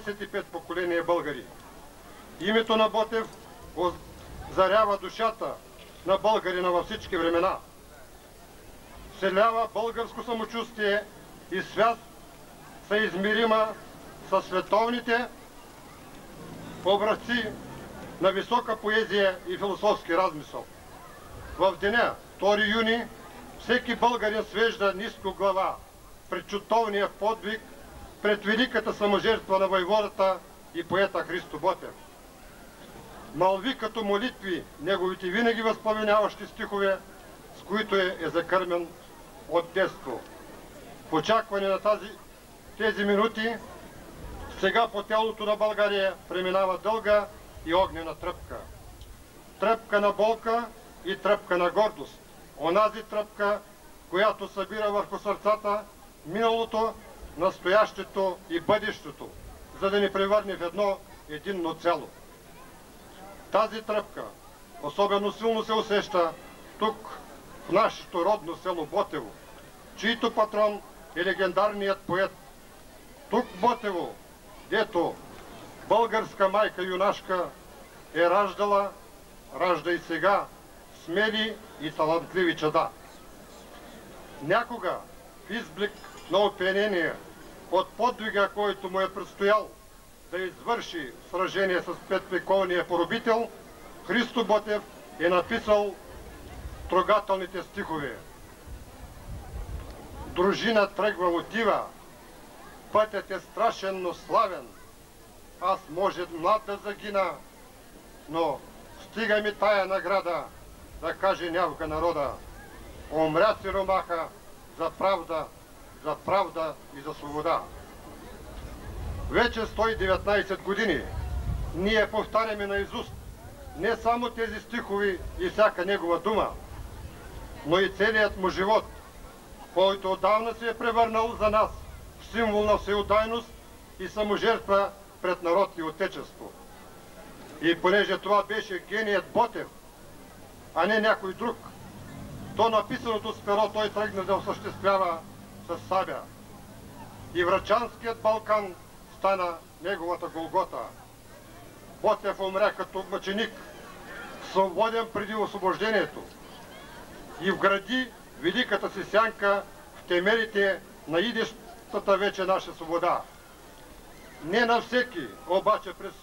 25 поколения българи. Името на Ботев озарява душата на българина във всички времена. Вселява българско самочувствие и свят съизмерима със световните образци на висока поезия и философски размисъл. В деня 2 юни всеки българин свежда ниско глава пред чутовния подвиг, пред великата саможертва на войводата и поета Христо Ботев. Мълви като молитви неговите винаги възпламеняващи стихове, с които е закърмен от детство. В очакване на тези минути, сега по тялото на България преминава дълга и огнена тръпка. Тръпка на болка и тръпка на гордост. Онази тръпка, която събира върху сърцата миналото, настоящето и бъдещето, за да ни превърне в едно единно цяло. Тази тръпка особено силно се усеща тук, в нашето родно село Ботево, чийто патрон е легендарният поет. Тук Ботево, дето българска майка юнашка е раждала, ражда и сега смели и талантливи чада. Някога в изблик на опиянение от подвига, който му е предстоял да извърши сражение с петвековния поробител, Христо Ботев е написал трогателните стихове. Дружина тръгва отива, пътят е страшен, но славен. Аз може млад да загина, но стига ми тая награда, да каже някога народа. Умря сиромаха за правда и за свобода. Вече 119 години ние повтаряме наизуст не само тези стихови и всяка негова дума, но и целият му живот, който отдавна се е превърнал за нас в символ на всеотдайност и саможертва пред народ и отечество. И понеже това беше геният Ботев, а не някой друг, то написаното с перо той тръгна да осъществява с сабя. И Врачанският Балкан стана неговата Голгота. Ботев умря като мъченик, свободен преди освобождението, и вгради великата си сянка в темелите на идещата вече наша свобода. Не на всеки, обаче през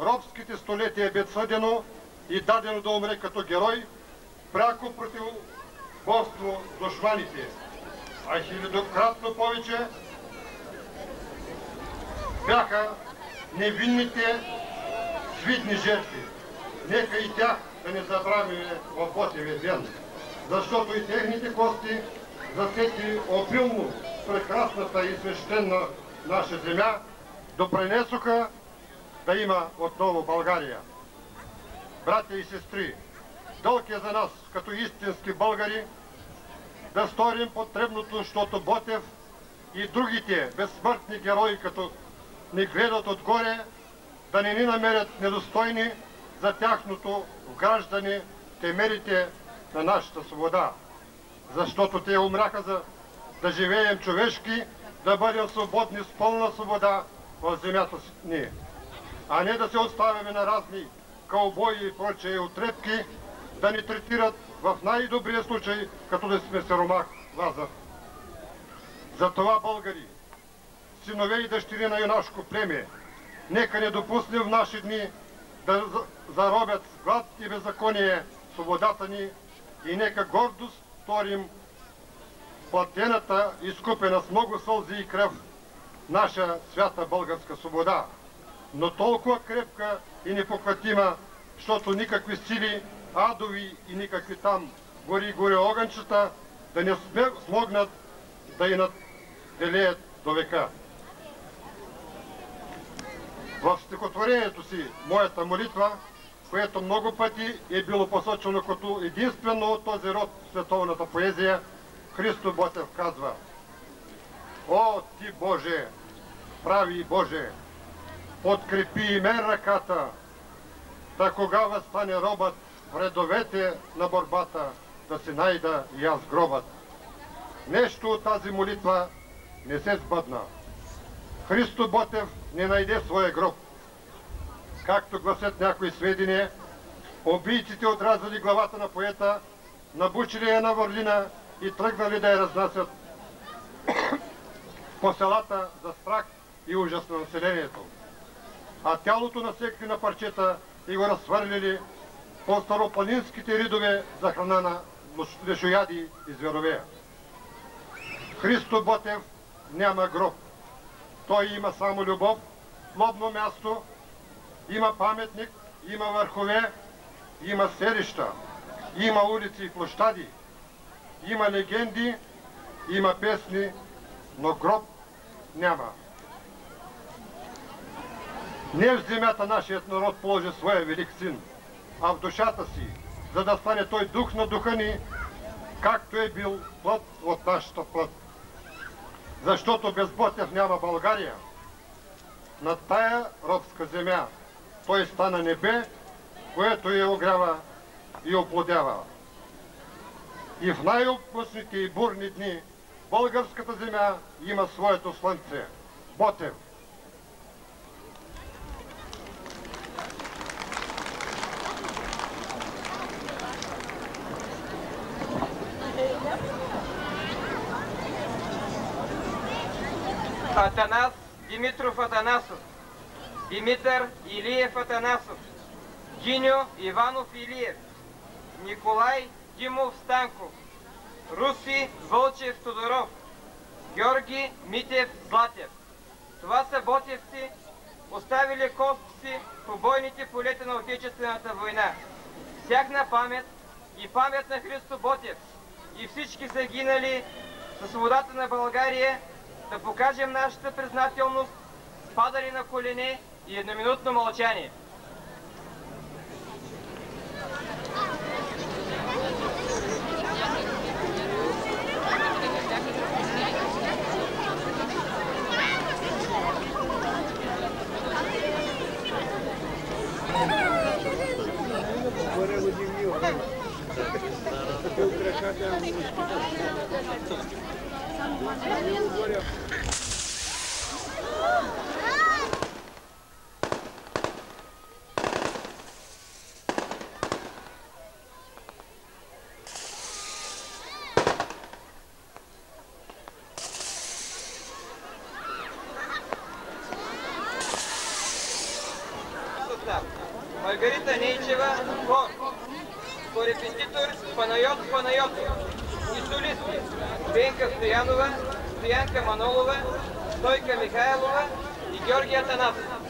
робските столетия бе съдено и дадено да умре като герой, пряко противоборство с душманите, а хилядократно повече бяха невинните свидни жертви. Нека и тях да не забравяме в Ботевия ден, защото и техните кости, засети обилно прекрасната и свещена наша земя, допринесоха да има отново България. Братя и сестри, дълг е за нас, като истински българи, да сторим потребното, защото Ботев и другите безсмъртни герои, като ни гледат отгоре, да не ни намерят недостойни за тяхното вграждане темелите на нашата свобода. Защото те умряха за да живеем човешки, да бъдем свободни с пълна свобода в земята ни, а не да се оставяме на разни каубои и прочие отрепки, да ни третират в най-добрия случай, като да сме сиромах Лазар. Затова, българи, синове и дъщери на юнашко племе, нека не допуснем в наши дни да заробят с глад и беззаконие свободата ни и нека гордост сторим платената, изкупена с много сълзи и кръв, наша свята българска свобода, но толкова крепка и непоклатима, защото никакви сили, адови и никакви там гори огънчета да не смогнат да и наделеят до века. В стихотворението си "Моята молитва", което много пъти е било посочено като единствено от този род в световната поезия, Христо Ботев казва: "О, ти Боже, прави Боже, подкрепи и мен ръката, да кога възстане робът в редовете на борбата, да се найда и аз гробът." Нещо от тази молитва не се сбъдна. Христо Ботев не найде своя гроб. Както гласят някои сведения, убийците отрязали главата на поета, набучили я на върлина и тръгнали да я разнасят по селата за страх и ужас на населението. А тялото насекли на парчета и го разхвърлили по старопланинските ридове за храна на лешояди и зверове. Христо Ботев няма гроб. Той има само любов, лобно място, има паметник, има върхове, има селища, има улици и площади, има легенди, има песни, но гроб няма. Не в земята нашият народ положи своя велик син, а в душата си, за да стане той дух на духа ни, както е бил плът от нашата плът. Защото без Ботев няма България. На тая робска земя той стана небе, което я огрява и оплодява. И в най-опасните и бурни дни българската земя има своето слънце – Ботев. Атанас Димитров Атанасов, Димитър Илиев Атанасов, Гиньо Иванов Илиев, Николай Димов Станков, Руси Вълчев Тодоров, Георги Митев Златев. Това са ботевци, оставили кости си по бойните полета на Отечествената война. С тяхна памет и памет на Христо Ботев и всички загинали за свободата на България да покажем нашата признателност с падане на колене и едноминутно мълчание. Маргарита Нейчева, хор. Корепетитор Панайот Панайотов. И солисти Бенка Стоянова, Стоянка Манолова, Стойка Михайлова и Георги Атанасов.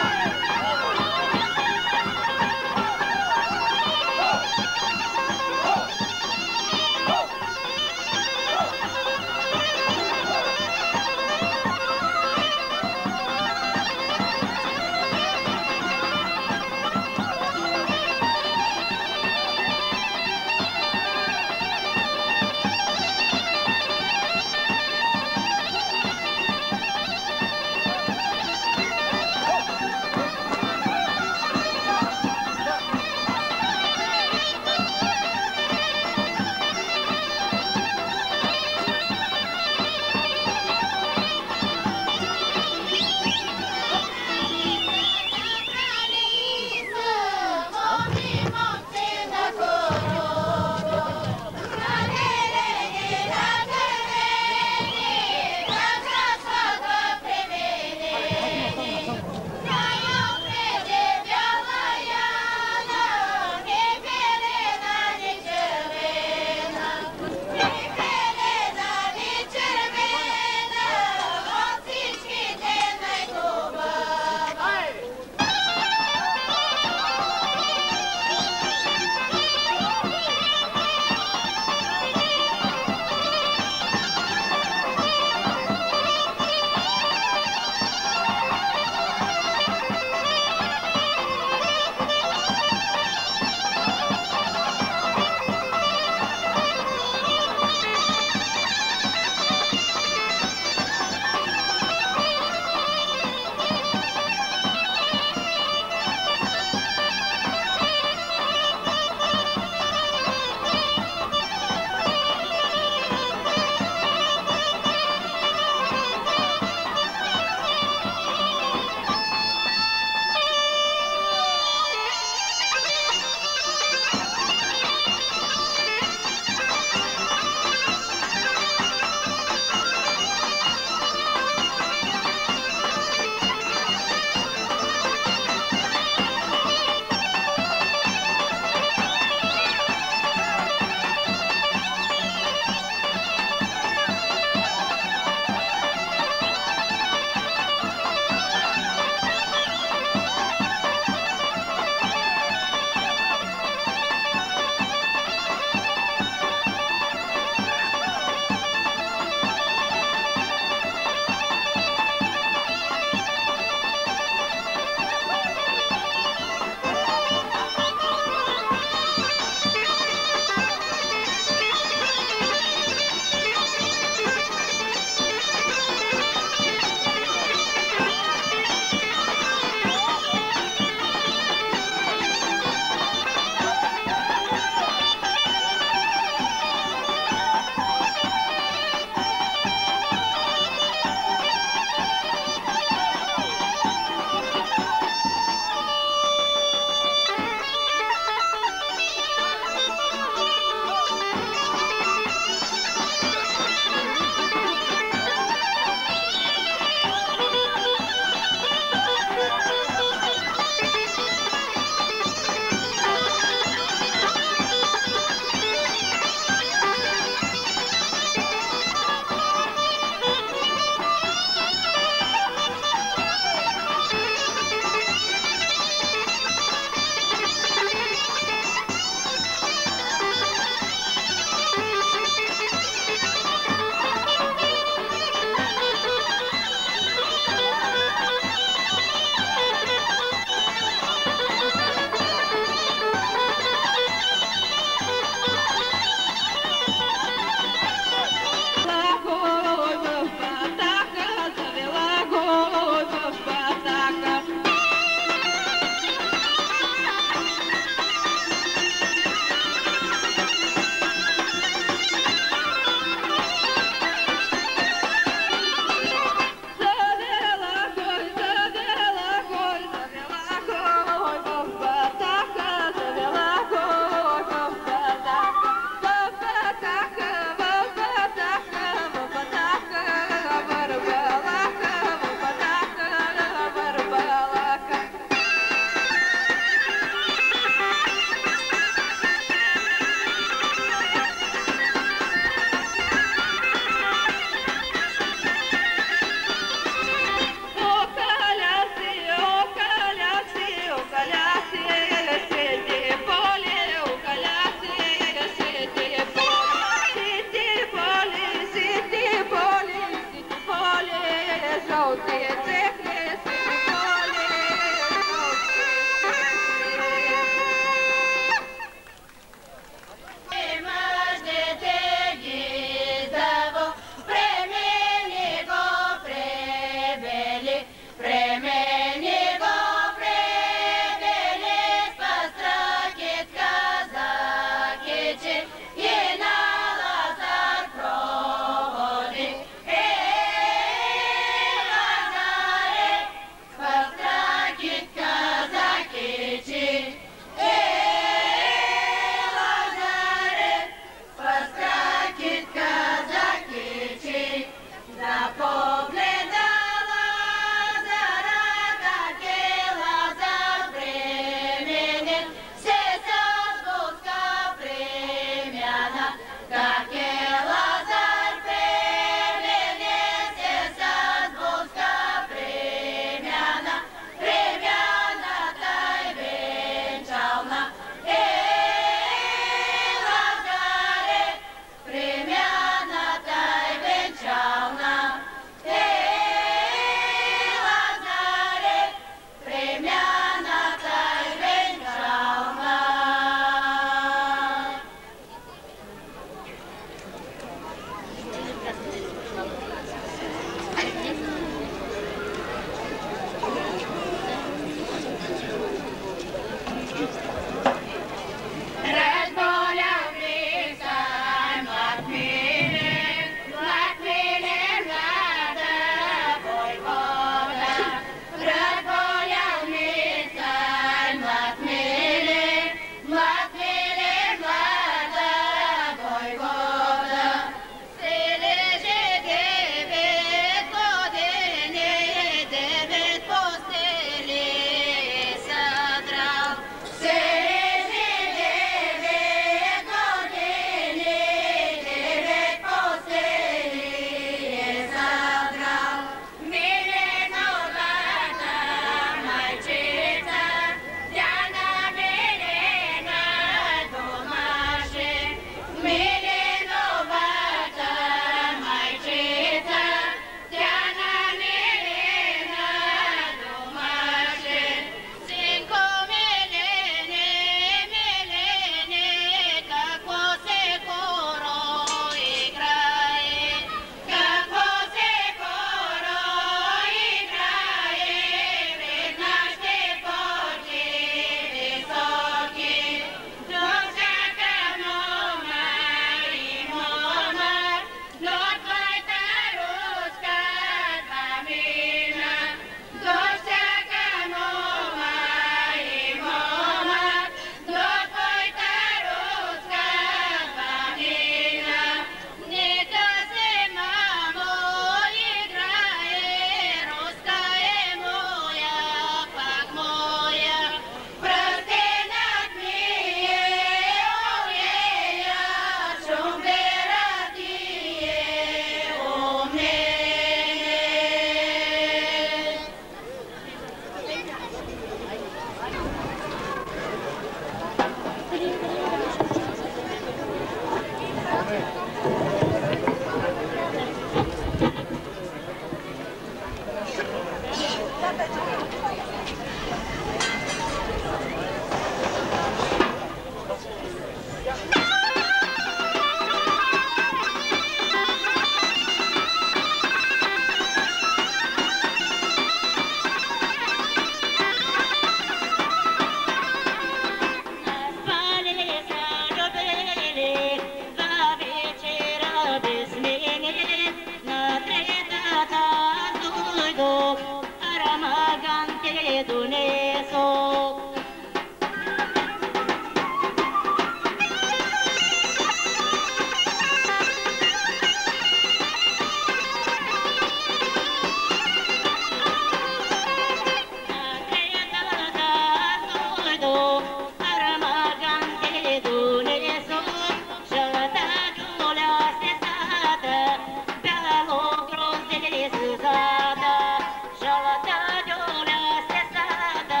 Jolata, Jola, Sesada,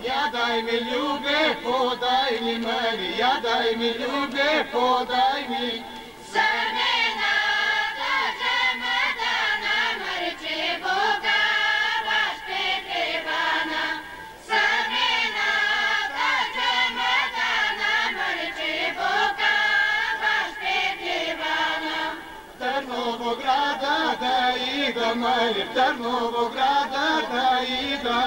Ja daj mi ljube, podaj mi meni, ja daj mi ljube, podaj mi. Semena dađeme da namrči Boga, baš Petrivana. Semena dađeme da namrči Boga, baš Petrivana. Trnovograda da ida, meni, Trnovograda da ida.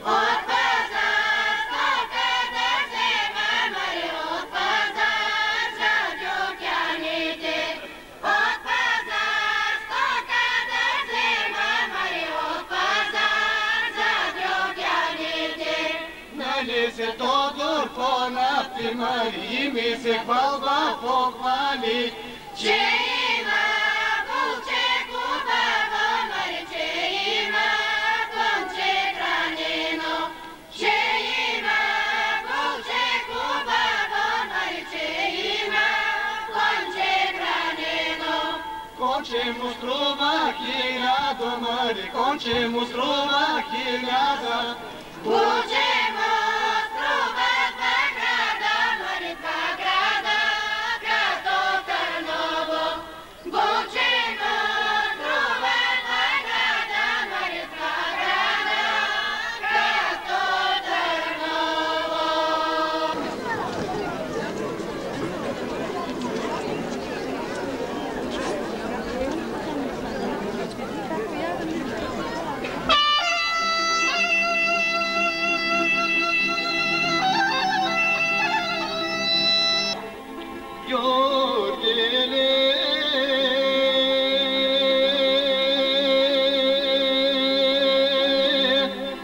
Od pazar stoke drzima, mari od pazar za Đukjanite. Od pazar stoke drzima, mari od pazar za Đukjanite. Meni se Todor ponapti, mari, i mi se hvalba pohvali. Če ima vuče kubavo, mari če ima konče hranjeno. Če ima vuče kubavo, mari če ima konče hranjeno. Konče mu struva hiljada, mari, konče mu struva hiljada. Buđemo struba dva grada, mari dva grada, grad do Trnovo. Buđemo struba dva grada, mari dva grada, grad do Trnovo. Yorgele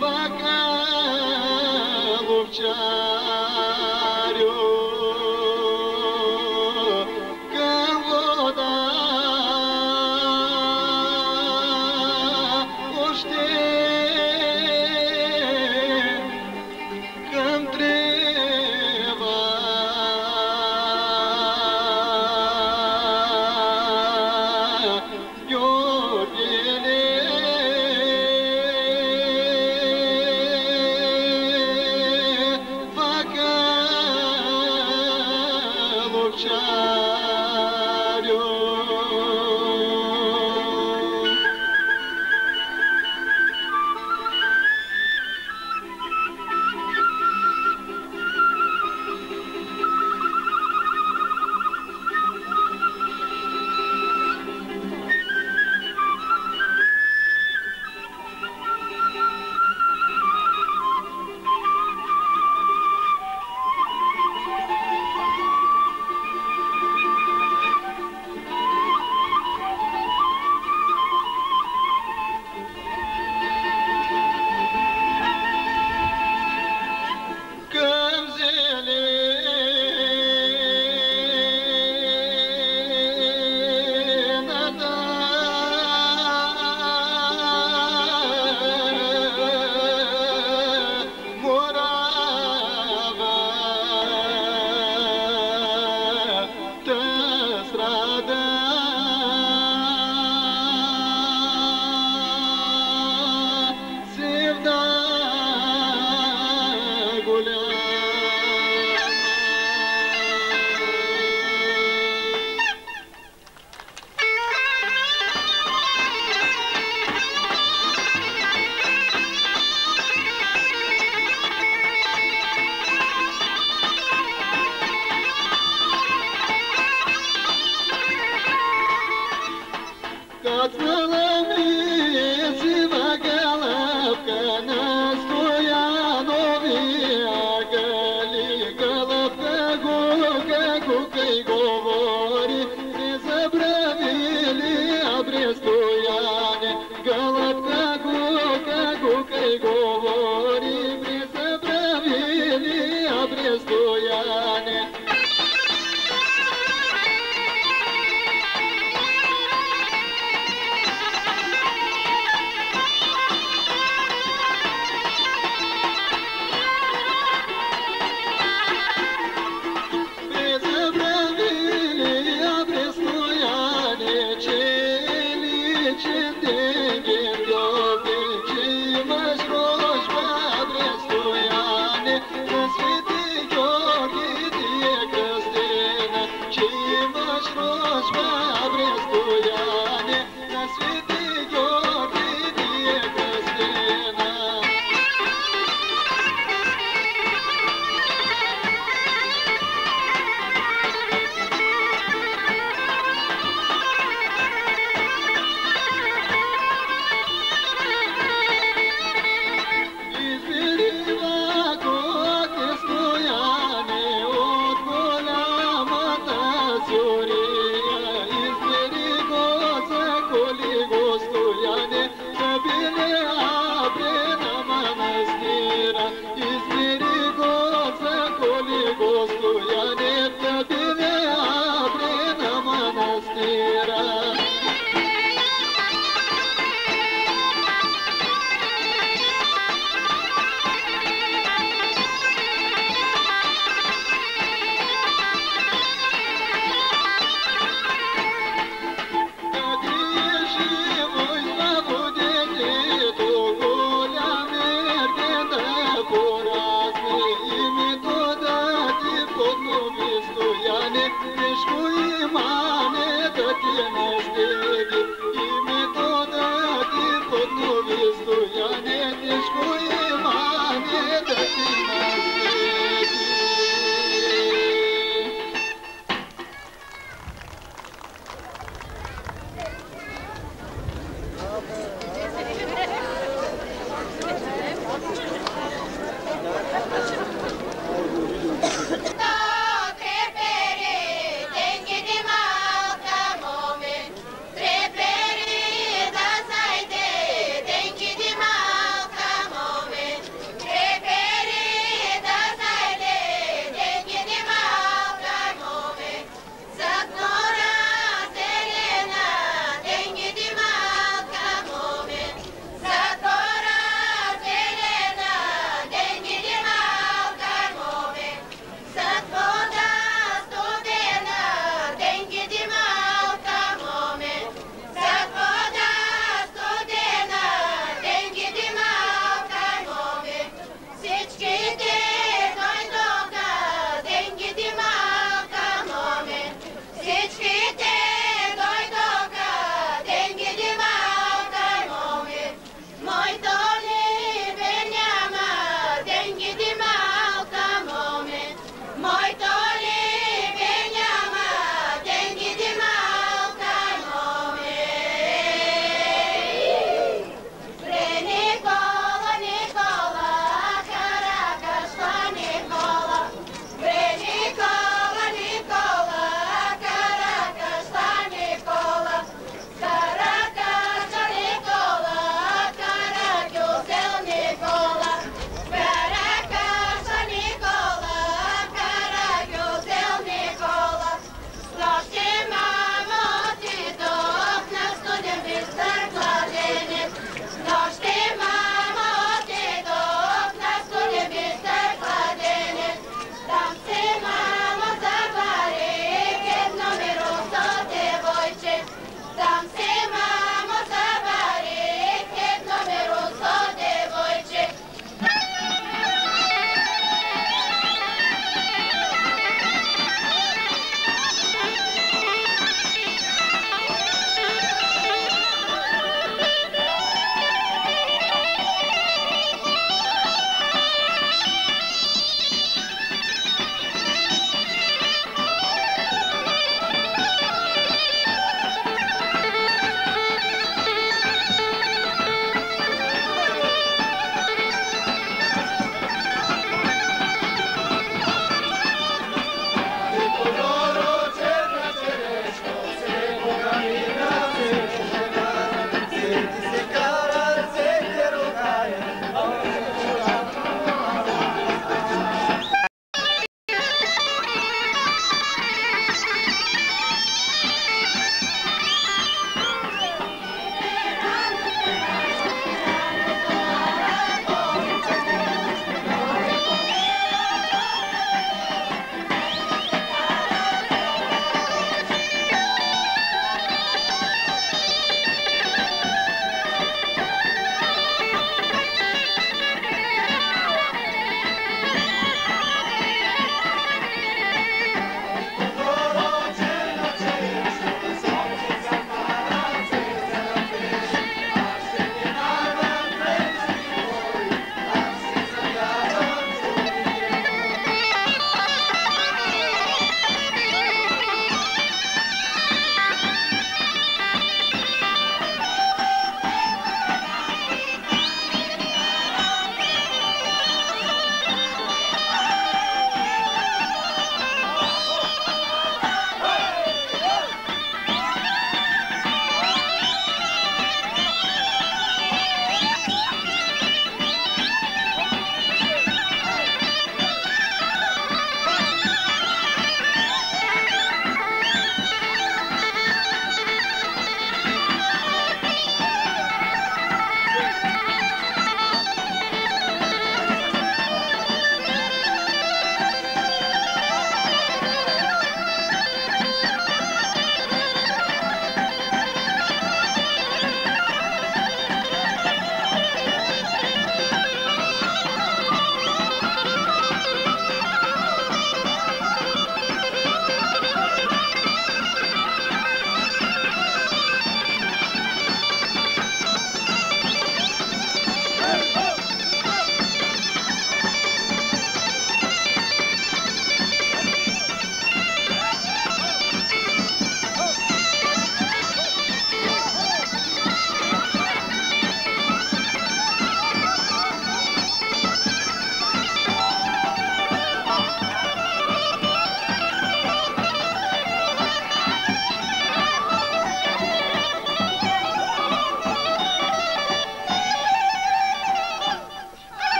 baka gupchario kavoda ošte kamtreva Că-i govori Bre zapravili A bre Stojane Trepere da sai de, tenki di malka moment.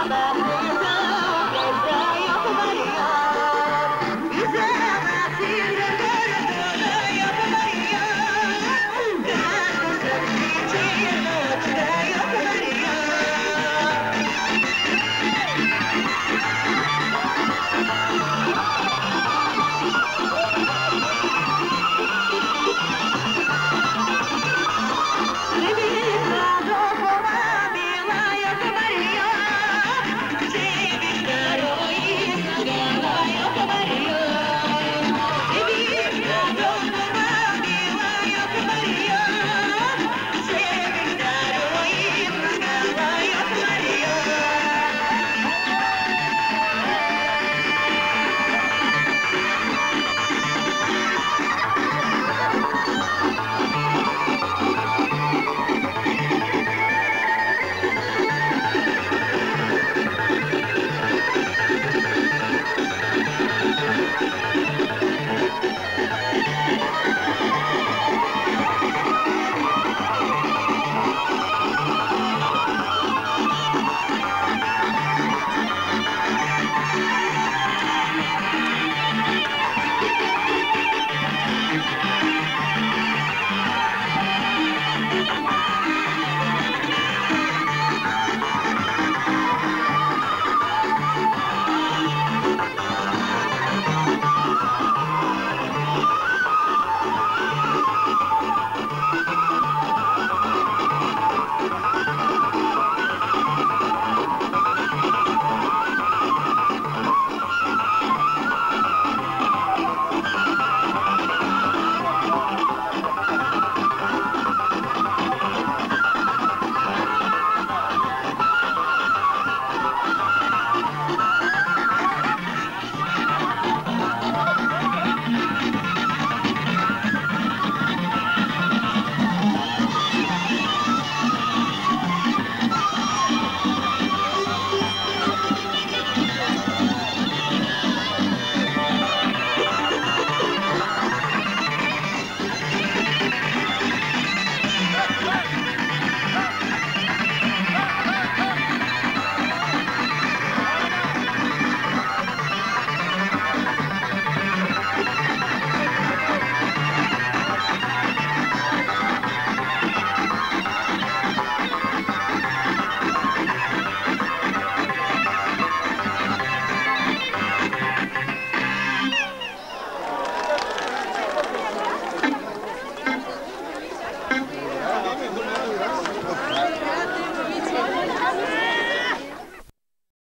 da